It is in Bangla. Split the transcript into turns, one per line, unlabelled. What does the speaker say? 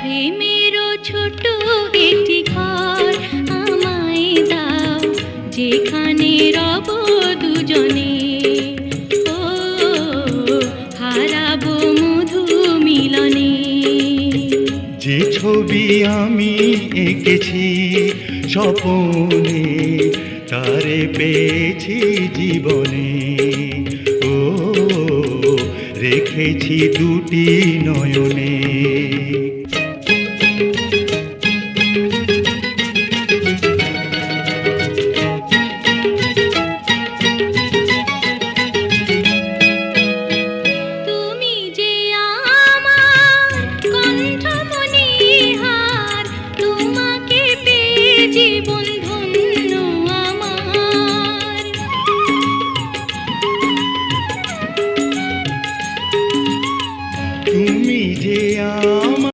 প্রেমেরও ছোট একটি ঘর আমায় দাও, যেখানে রব দুজনে। ও হারাবো মধু মিলনে।
যে ছবি আমি এঁকেছি স্বপনে, তারে পেয়েছি জীবনে। ও রেখেছি দুটি নয়নে।